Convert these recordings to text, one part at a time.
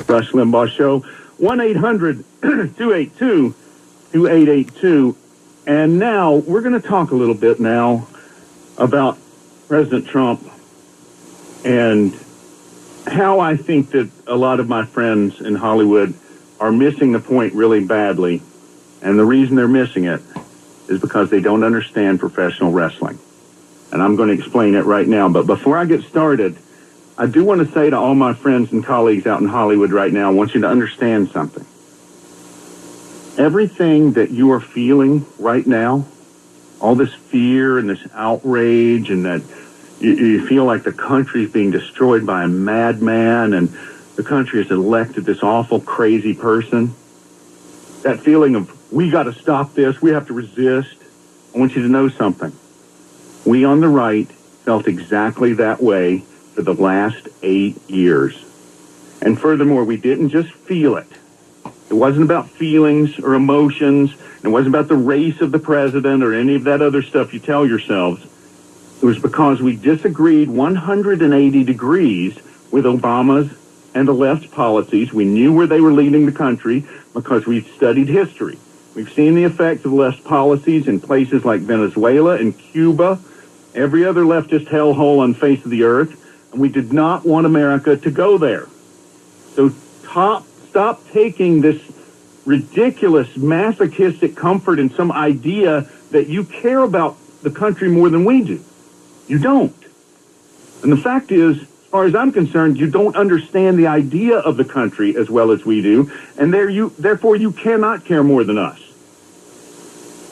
Rush Limbaugh Show, 1-800-282-2882. And now we're going to talk a little bit now about President Trump and how I think that a lot of my friends in Hollywood are missing the point really badly. And the reason they're missing it is because they don't understand professional wrestling. And I'm going to explain it right now. But before I get started, I do want to say to all my friends and colleagues out in Hollywood right now, I want you to understand something. Everything that you are feeling right now, all this fear and this outrage, and that you feel like the country is being destroyed by a madman and the country has elected this awful, crazy person, that feeling of, we got to stop this, we have to resist, I want you to know something. We on the right felt exactly that way for the last 8 years. And furthermore, we didn't just feel it. It wasn't about feelings or emotions. It wasn't about the race of the president or any of that other stuff you tell yourselves. It was because we disagreed 180 degrees with Obama's and the left's policies. We knew where they were leading the country because we've studied history. We've seen the effects of left's policies in places like Venezuela and Cuba, every other leftist hellhole on the face of the earth, and we did not want America to go there. So stop taking this ridiculous, masochistic comfort in some idea that you care about the country more than we do. You don't. And the fact is, as far as I'm concerned, you don't understand the idea of the country as well as we do, and therefore you cannot care more than us.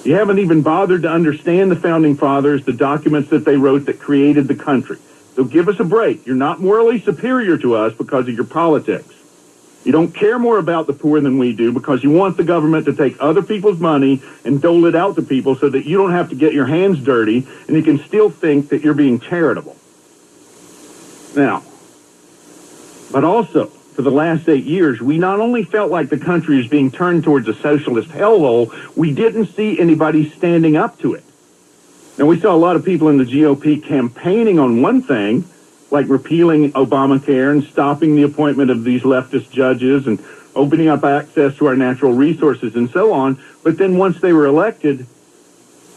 You haven't even bothered to understand the Founding Fathers, the documents that they wrote that created the country. So give us a break. You're not morally superior to us because of your politics. You don't care more about the poor than we do because you want the government to take other people's money and dole it out to people so that you don't have to get your hands dirty and you can still think that you're being charitable. Now, but also, for the last 8 years, we not only felt like the country is being turned towards a socialist hellhole, we didn't see anybody standing up to it. Now, we saw a lot of people in the GOP campaigning on one thing, like repealing Obamacare and stopping the appointment of these leftist judges and opening up access to our natural resources and so on. But then once they were elected,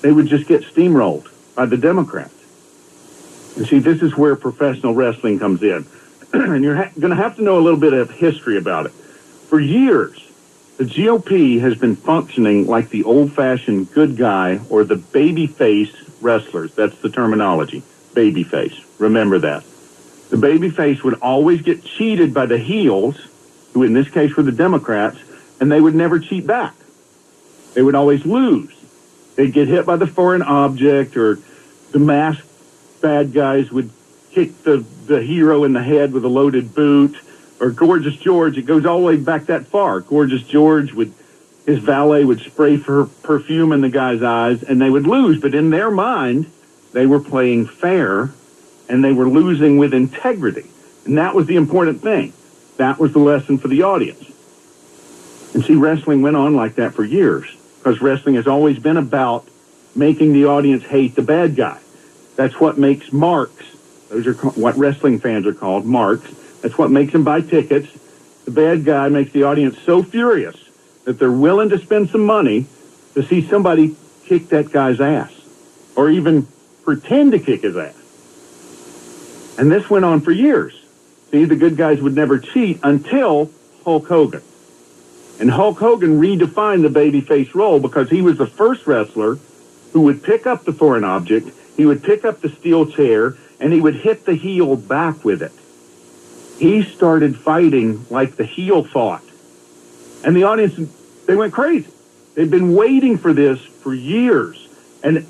they would just get steamrolled by the Democrats. And see, this is where professional wrestling comes in. And you're going to have to know a little bit of history about it. For years, the GOP has been functioning like the old-fashioned good guy or the babyface wrestlers. That's the terminology, babyface. Remember that. The babyface would always get cheated by the heels, who in this case were the Democrats, and they would never cheat back. They would always lose. They'd get hit by the foreign object, or the masked bad guys would kick the hero in the head with a loaded boot, or Gorgeous George. It goes all the way back that far. Gorgeous George, his valet would spray perfume in the guy's eyes, and they would lose. But in their mind, they were playing fair, and they were losing with integrity. And that was the important thing. That was the lesson for the audience. And see, wrestling went on like that for years, because wrestling has always been about making the audience hate the bad guy. That's what makes marks. Those are what wrestling fans are called, marks. That's what makes them buy tickets. The bad guy makes the audience so furious that they're willing to spend some money to see somebody kick that guy's ass, or even pretend to kick his ass. And this went on for years. See, the good guys would never cheat until Hulk Hogan. And Hulk Hogan redefined the babyface role because he was the first wrestler who would pick up the foreign object, he would pick up the steel chair, and he would hit the heel back with it. He started fighting like the heel fought. And the audience, they went crazy. They'd been waiting for this for years. And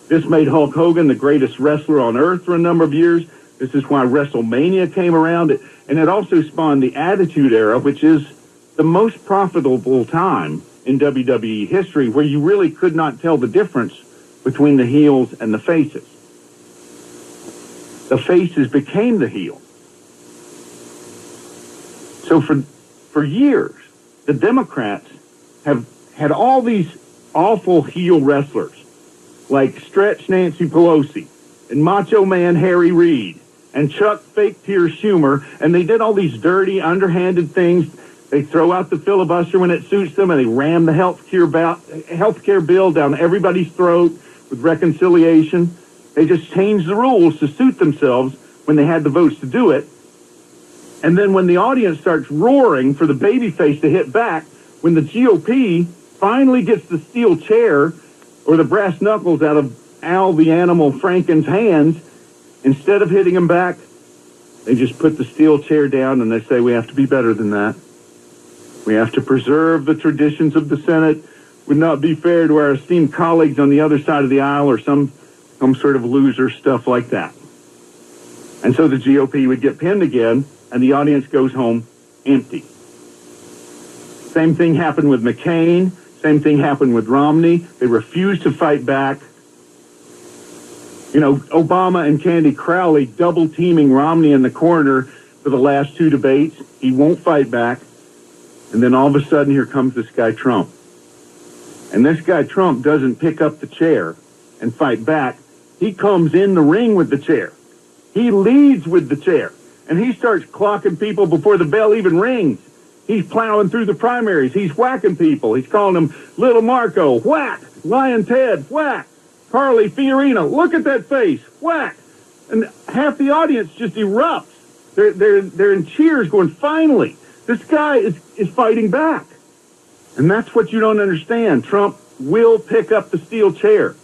this made Hulk Hogan the greatest wrestler on earth for a number of years. This is why WrestleMania came around. And it also spawned the Attitude Era, which is the most profitable time in WWE history, where you really could not tell the difference between the heels and the faces. The faces became the heel. So for years, the Democrats have had all these awful heel wrestlers, like Stretch Nancy Pelosi and Macho Man Harry Reid and Chuck fake Pierce Schumer, and they did all these dirty, underhanded things. They throw out the filibuster when it suits them, and they ram the health care bill down everybody's throat with reconciliation. They just changed the rules to suit themselves when they had the votes to do it. And then when the audience starts roaring for the babyface to hit back, when the GOP finally gets the steel chair or the brass knuckles out of Al the Animal Franken's hands, instead of hitting him back, they just put the steel chair down and they say, we have to be better than that. We have to preserve the traditions of the Senate. Would not be fair to our esteemed colleagues on the other side of the aisle or some sort of loser stuff like that. And so the GOP would get pinned again, and the audience goes home empty. Same thing happened with McCain. Same thing happened with Romney. They refused to fight back. You know, Obama and Candy Crowley double-teaming Romney in the corner for the last two debates. He won't fight back. And then all of a sudden, here comes this guy Trump. And this guy Trump doesn't pick up the chair and fight back. He comes in the ring with the chair. He leads with the chair. And he starts clocking people before the bell even rings. He's plowing through the primaries. He's whacking people. He's calling them Little Marco, whack. Lion Ted, whack. Carly Fiorina, look at that face, whack. And half the audience just erupts. They're in cheers going, finally, this guy is fighting back. And that's what you don't understand. Trump will pick up the steel chair.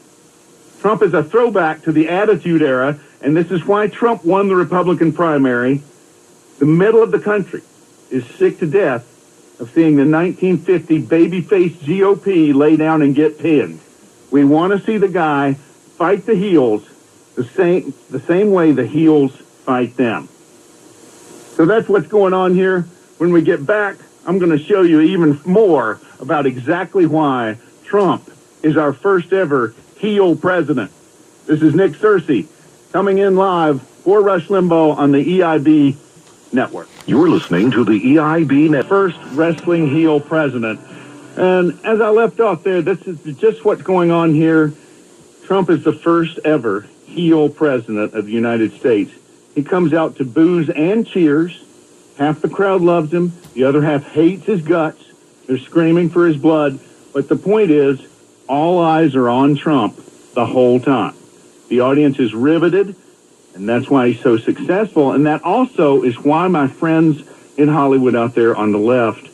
Trump is a throwback to the Attitude Era, and this is why Trump won the Republican primary. The middle of the country is sick to death of seeing the 1950 baby-faced GOP lay down and get pinned. We want to see the guy fight the heels the same way the heels fight them. So that's what's going on here. When we get back, I'm going to show you even more about exactly why Trump is our first ever heel president. This is Nick Searcy coming in live for Rush Limbaugh on the EIB network. You're listening to the EIB network. First wrestling heel president. And as I left off there, this is just what's going on here. Trump is the first ever heel president of the United States. He comes out to boos and cheers. Half the crowd loves him. The other half hates his guts. They're screaming for his blood. But the point is, all eyes are on Trump the whole time. The audience is riveted, and that's why he's so successful. And that also is why my friends in Hollywood out there on the left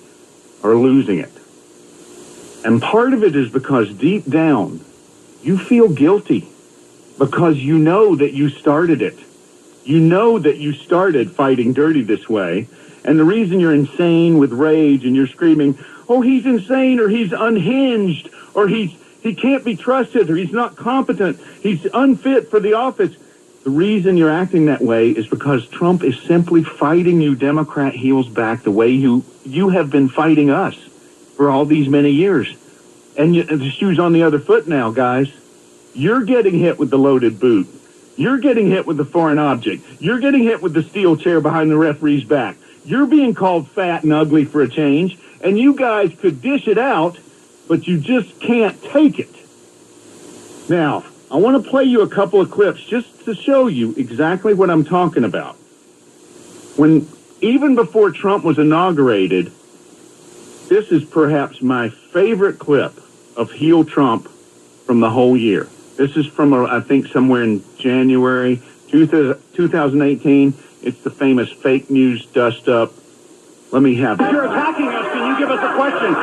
are losing it. And part of it is because deep down, you feel guilty because you know that you started it. You know that you started fighting dirty this way. And the reason you're insane with rage and you're screaming, oh, he's insane, or he's unhinged, or he can't be trusted, or he's not competent, he's unfit for the office. The reason you're acting that way is because Trump is simply fighting you Democrat heels back the way you have been fighting us for all these many years. And the shoe's on the other foot now, guys. You're getting hit with the loaded boot. You're getting hit with the foreign object. You're getting hit with the steel chair behind the referee's back. You're being called fat and ugly for a change, and you guys could dish it out, but you just can't take it. Now, I want to play you a couple of clips just to show you exactly what I'm talking about. Even before Trump was inaugurated, this is perhaps my favorite clip of heel Trump from the whole year. This is from, I think, somewhere in January 2018. It's the famous fake news dust-up. Let me have it. You're attacking us. Can you give us a question?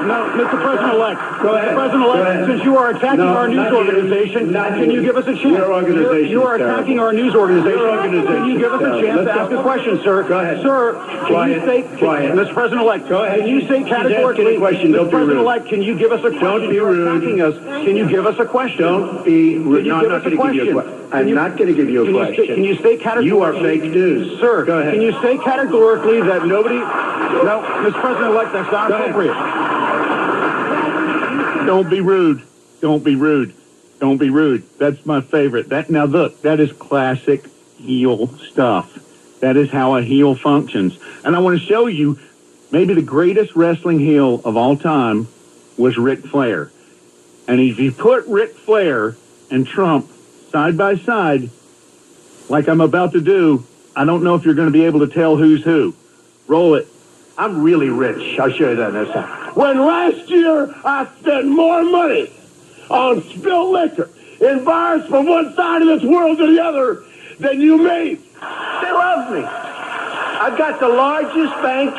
No, Mr. President-elect. Go ahead. Mr. President-elect, since you are attacking our news organization, can you give us a chance? Your organization. You are attacking our news organization. Your organization. Can you give us a chance to ask a question, sir? Go ahead. Sir, Quiet. Mr. President-elect, Go ahead. Can you say categorically, Mr. President-elect, can you give us a question? Don't be rude. You're attacking us. Can you give us a question? Don't be rude. No, I'm not going to give you a question. I'm not going to give you a question. Can you say categorically? You are fake news. Sir, go ahead. Can you say categorically that nobody... No, Mr. President-elect, that's not appropriate. Don't be rude. Don't be rude. Don't be rude. That's my favorite. Now look, that is classic heel stuff. That is how a heel functions. And I want to show you maybe the greatest wrestling heel of all time was Ric Flair. And if you put Ric Flair and Trump side by side, like I'm about to do, I don't know if you're going to be able to tell who's who. Roll it. I'm really rich. I'll show you that in a second. When last year I spent more money on spilled liquor in bars from one side of this world to the other than you made. They love me. I've got the largest bank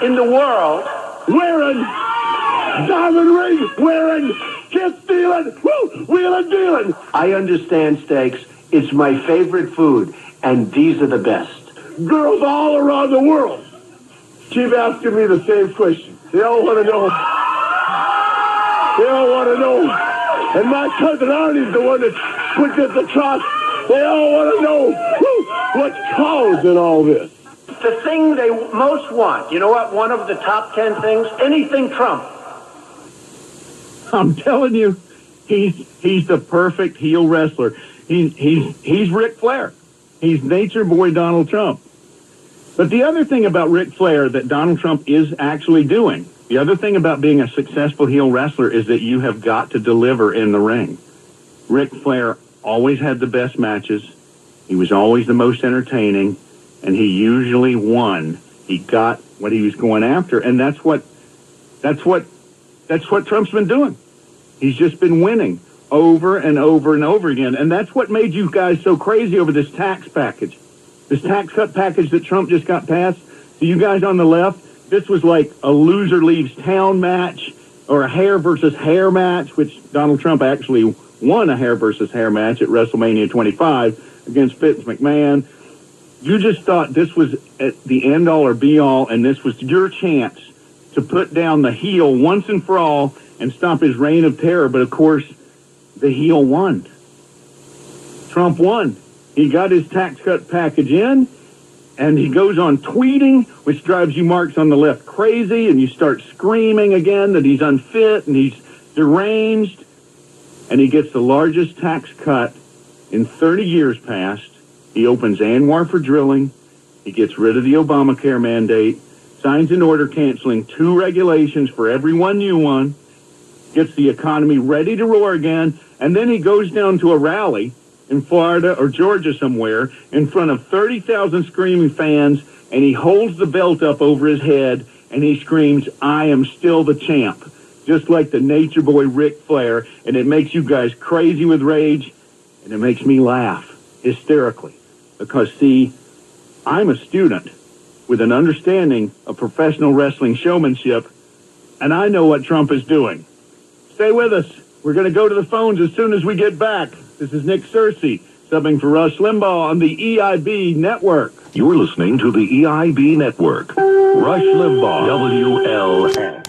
in the world wearing diamond rings, wearing kiss stealing, wheeling dealing. I understand steaks. It's my favorite food, and these are the best. Girls all around the world keep asking me the same question. They all want to know. They all want to know. And my cousin Arnie's the one that put this across. They all want to know what's causing all this. The thing they most want, you know what? One of the top 10 things, anything Trump. I'm telling you, he's the perfect heel wrestler. He's Ric Flair. He's Nature Boy Donald Trump. But the other thing about Ric Flair that Donald Trump is actually doing, the other thing about being a successful heel wrestler is that you have got to deliver in the ring. Ric Flair always had the best matches. He was always the most entertaining, and he usually won. He got what he was going after, and that's what Trump's been doing. He's just been winning over and over and over again, and that's what made you guys so crazy over this tax package. This tax cut package that Trump just got passed. So you guys on the left, this was like a loser leaves town match or a hair versus hair match, which Donald Trump actually won a hair versus hair match at WrestleMania 25 against Vince McMahon. You just thought this was at the end all or be all, and this was your chance to put down the heel once and for all and stop his reign of terror. But of course, the heel won. Trump won. He got his tax cut package in, and he goes on tweeting, which drives you marks on the left crazy, and you start screaming again that he's unfit and he's deranged, and he gets the largest tax cut in 30 years past. He opens Anwar for drilling. He gets rid of the Obamacare mandate, signs an order canceling 2 regulations for every one new one, gets the economy ready to roar again, and then he goes down to a rally in Florida or Georgia somewhere in front of 30,000 screaming fans, and he holds the belt up over his head, and he screams, "I am still the champ," just like the Nature Boy Ric Flair, and it makes you guys crazy with rage, and it makes me laugh hysterically. Because, see, I'm a student with an understanding of professional wrestling showmanship, and I know what Trump is doing. Stay with us. We're going to go to the phones as soon as we get back. This is Nick Searcy, subbing for Rush Limbaugh on the EIB Network. You're listening to the EIB Network. Rush Limbaugh, WLN.